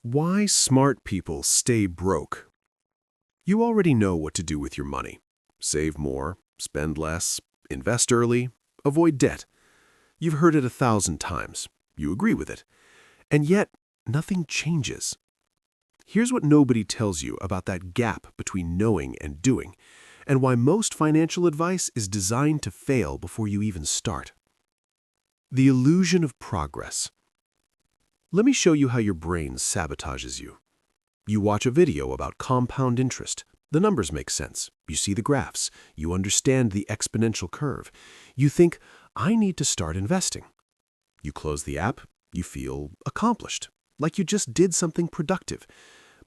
Why smart people stay broke. You already know what to do with your money. Save more, spend less, invest early, avoid debt. You've heard it 1,000 times. You agree with it. And yet, nothing changes. Here's what nobody tells you about that gap between knowing and doing, and why most financial advice is designed to fail before you even start. The illusion of progress. Let me show you how your brain sabotages you. You watch a video about compound interest. The numbers make sense. You see the graphs. You understand the exponential curve. You think, I need to start investing. You close the app. You feel accomplished, like you just did something productive.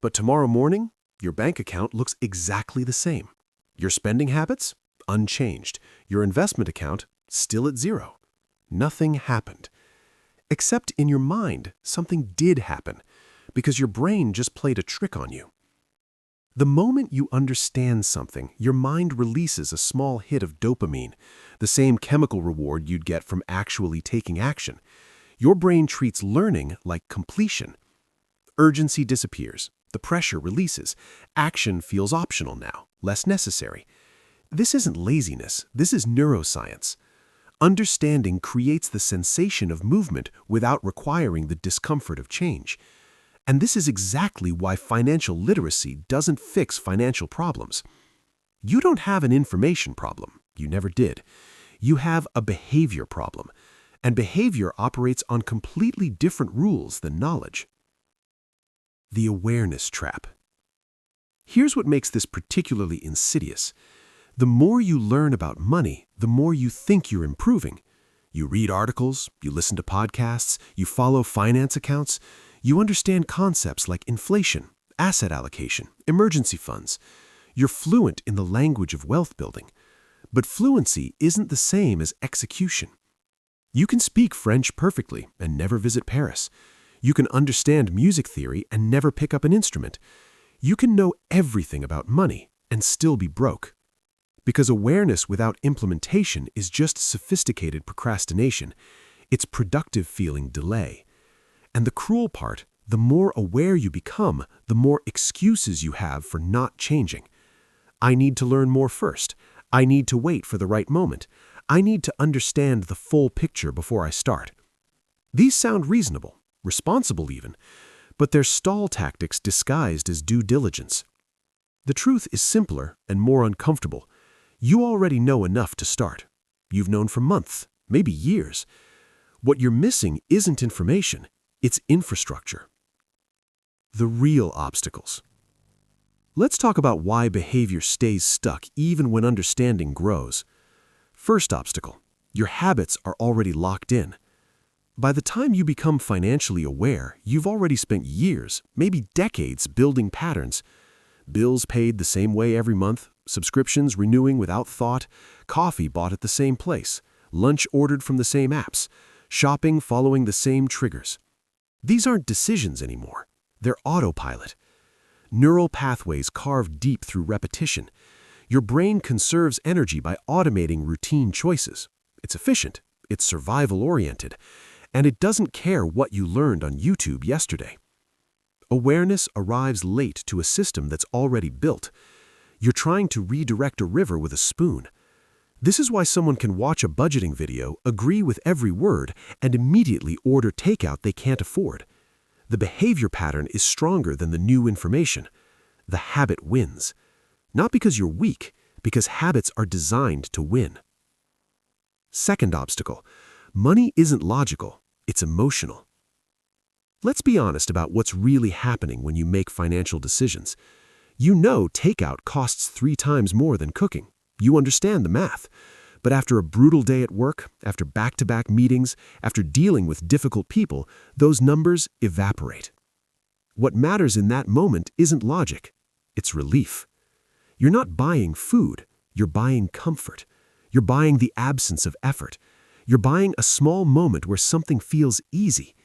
But tomorrow morning, your bank account looks exactly the same. Your spending habits? Unchanged. Your investment account? Still at zero. Nothing happened. Except in your mind, something did happen, because your brain just played a trick on you. The moment you understand something, your mind releases a small hit of dopamine, the same chemical reward you'd get from actually taking action. Your brain treats learning like completion. Urgency disappears. The pressure releases. Action feels optional now, less necessary. This isn't laziness. This is neuroscience. Understanding creates the sensation of movement without requiring the discomfort of change. And this is exactly why financial literacy doesn't fix financial problems. You don't have an information problem. You never did. You have a behavior problem. And behavior operates on completely different rules than knowledge. The awareness trap. Here's what makes this particularly insidious. The more you learn about money, the more you think you're improving. You read articles, you listen to podcasts, you follow finance accounts, you understand concepts like inflation, asset allocation, emergency funds. You're fluent in the language of wealth building. But fluency isn't the same as execution. You can speak French perfectly and never visit Paris. You can understand music theory and never pick up an instrument. You can know everything about money and still be broke. Because awareness without implementation is just sophisticated procrastination. It's productive feeling delay. And the cruel part, the more aware you become, the more excuses you have for not changing. I need to learn more first. I need to wait for the right moment. I need to understand the full picture before I start. These sound reasonable, responsible even, but they're stall tactics disguised as due diligence. The truth is simpler and more uncomfortable. You already know enough to start. You've known for months, maybe years. What you're missing isn't information, it's infrastructure. The real obstacles. Let's talk about why behavior stays stuck even when understanding grows. First obstacle, your habits are already locked in. By the time you become financially aware, you've already spent years, maybe decades, building patterns. Bills paid the same way every month, subscriptions renewing without thought, coffee bought at the same place, lunch ordered from the same apps, shopping following the same triggers. These aren't decisions anymore. They're autopilot. Neural pathways carved deep through repetition. Your brain conserves energy by automating routine choices. It's efficient. It's survival-oriented. And it doesn't care what you learned on YouTube yesterday. Awareness arrives late to a system that's already built. You're trying to redirect a river with a spoon. This is why someone can watch a budgeting video, agree with every word, and immediately order takeout they can't afford. The behavior pattern is stronger than the new information. The habit wins. Not because you're weak, because habits are designed to win. Second obstacle. Money isn't logical. It's emotional. Let's be honest about what's really happening when you make financial decisions. You know takeout costs 3 times more than cooking. You understand the math. But after a brutal day at work, after back-to-back meetings, after dealing with difficult people, those numbers evaporate. What matters in that moment isn't logic. It's relief. You're not buying food. You're buying comfort. You're buying the absence of effort. You're buying a small moment where something feels easy.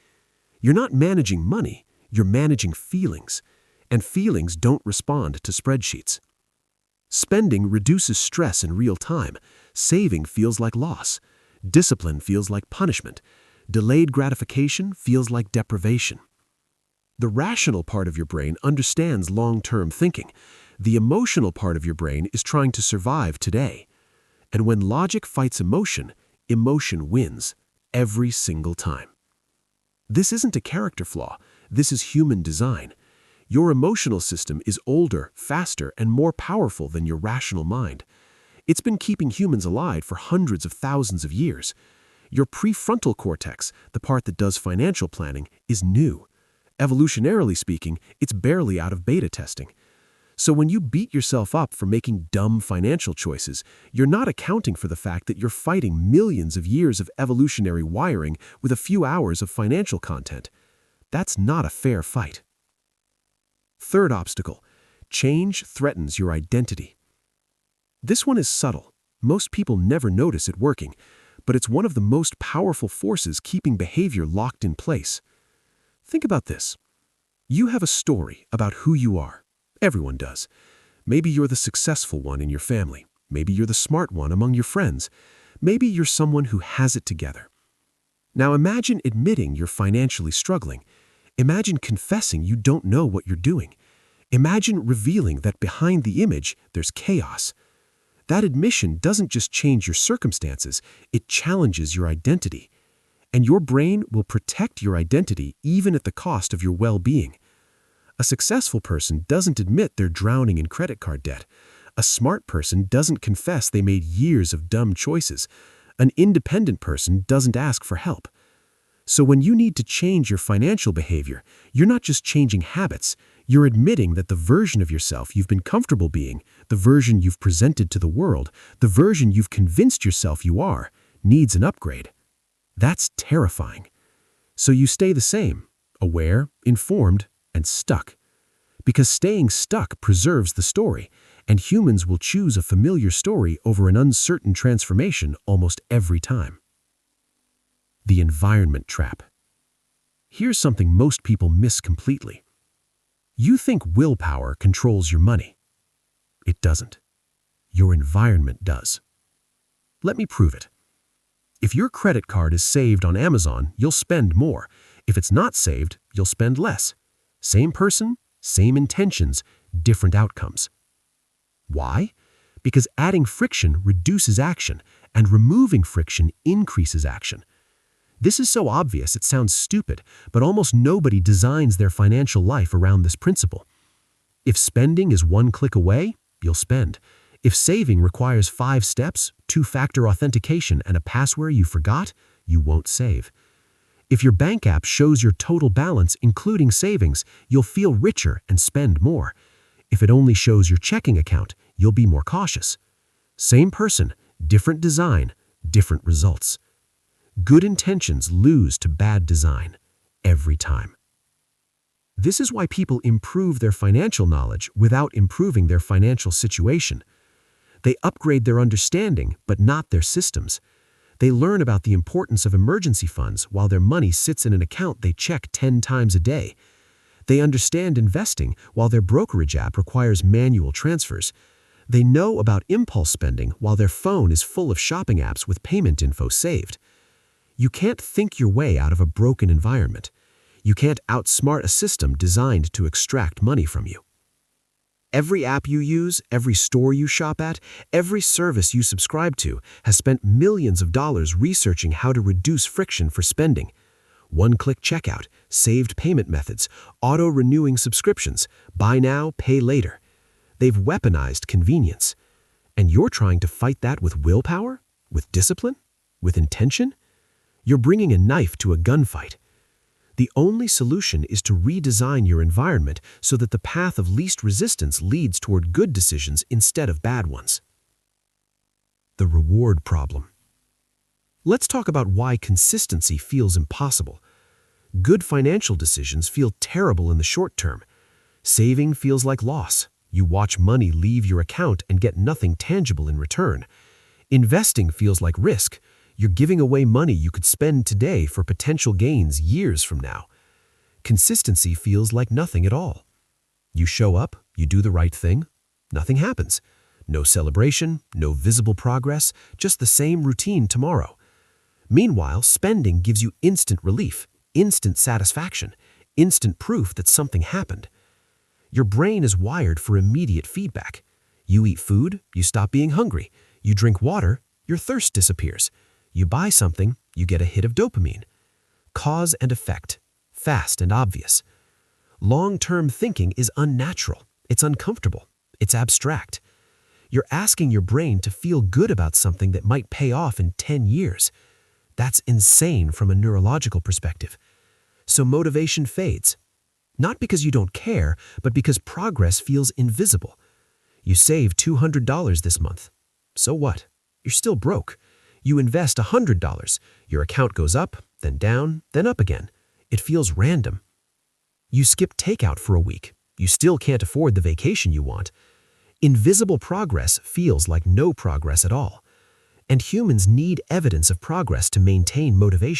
You're not managing money, you're managing feelings. And feelings don't respond to spreadsheets. Spending reduces stress in real time. Saving feels like loss. Discipline feels like punishment. Delayed gratification feels like deprivation. The rational part of your brain understands long-term thinking. The emotional part of your brain is trying to survive today. And when logic fights emotion, emotion wins every single time. This isn't a character flaw. This is human design. Your emotional system is older, faster, and more powerful than your rational mind. It's been keeping humans alive for hundreds of thousands of years. Your prefrontal cortex, the part that does financial planning, is new. Evolutionarily speaking, it's barely out of beta testing. So when you beat yourself up for making dumb financial choices, you're not accounting for the fact that you're fighting millions of years of evolutionary wiring with a few hours of financial content. That's not a fair fight. Third obstacle: change threatens your identity. This one is subtle. Most people never notice it working, but it's one of the most powerful forces keeping behavior locked in place. Think about this. You have a story about who you are. Everyone does. Maybe you're the successful one in your family. Maybe you're the smart one among your friends. Maybe you're someone who has it together. Now imagine admitting you're financially struggling. Imagine confessing you don't know what you're doing. Imagine revealing that behind the image, there's chaos. That admission doesn't just change your circumstances, it challenges your identity. And your brain will protect your identity even at the cost of your well-being. A successful person doesn't admit they're drowning in credit card debt. A smart person doesn't confess they made years of dumb choices. An independent person doesn't ask for help. So when you need to change your financial behavior, you're not just changing habits, you're admitting that the version of yourself you've been comfortable being, the version you've presented to the world, the version you've convinced yourself you are, needs an upgrade. That's terrifying. So you stay the same, aware, informed, and stuck. Because staying stuck preserves the story, and humans will choose a familiar story over an uncertain transformation almost every time. The environment trap. Here's something most people miss completely. You think willpower controls your money. It doesn't. Your environment does. Let me prove it. If your credit card is saved on Amazon, you'll spend more. If it's not saved, you'll spend less. Same person, same intentions, different outcomes. Why? Because adding friction reduces action, and removing friction increases action. This is so obvious it sounds stupid, but almost nobody designs their financial life around this principle. If spending is one click away, you'll spend. If saving requires 5 steps, 2-factor authentication, and a password you forgot, you won't save. If your bank app shows your total balance, including savings, you'll feel richer and spend more. If it only shows your checking account, you'll be more cautious. Same person, different design, different results. Good intentions lose to bad design every time. This is why people improve their financial knowledge without improving their financial situation. They upgrade their understanding, but not their systems. They learn about the importance of emergency funds while their money sits in an account they check 10 times a day. They understand investing while their brokerage app requires manual transfers. They know about impulse spending while their phone is full of shopping apps with payment info saved. You can't think your way out of a broken environment. You can't outsmart a system designed to extract money from you. Every app you use, every store you shop at, every service you subscribe to has spent millions of dollars researching how to reduce friction for spending. One-click checkout, saved payment methods, auto-renewing subscriptions, buy now, pay later. They've weaponized convenience. And you're trying to fight that with willpower? With discipline? With intention? You're bringing a knife to a gunfight. The only solution is to redesign your environment so that the path of least resistance leads toward good decisions instead of bad ones. The reward problem. Let's talk about why consistency feels impossible. Good financial decisions feel terrible in the short term. Saving feels like loss. You watch money leave your account and get nothing tangible in return. Investing feels like risk. You're giving away money you could spend today for potential gains years from now. Consistency feels like nothing at all. You show up, you do the right thing, nothing happens. No celebration, no visible progress, just the same routine tomorrow. Meanwhile, spending gives you instant relief, instant satisfaction, instant proof that something happened. Your brain is wired for immediate feedback. You eat food, you stop being hungry. You drink water, your thirst disappears. You buy something, you get a hit of dopamine. Cause and effect, fast and obvious. Long-term thinking is unnatural. It's uncomfortable. It's abstract. You're asking your brain to feel good about something that might pay off in 10 years. That's insane from a neurological perspective. So motivation fades. Not because you don't care, but because progress feels invisible. You save $200 this month. So what? You're still broke. You invest $100. Your account goes up, then down, then up again. It feels random. You skip takeout for a week. You still can't afford the vacation you want. Invisible progress feels like no progress at all. And humans need evidence of progress to maintain motivation.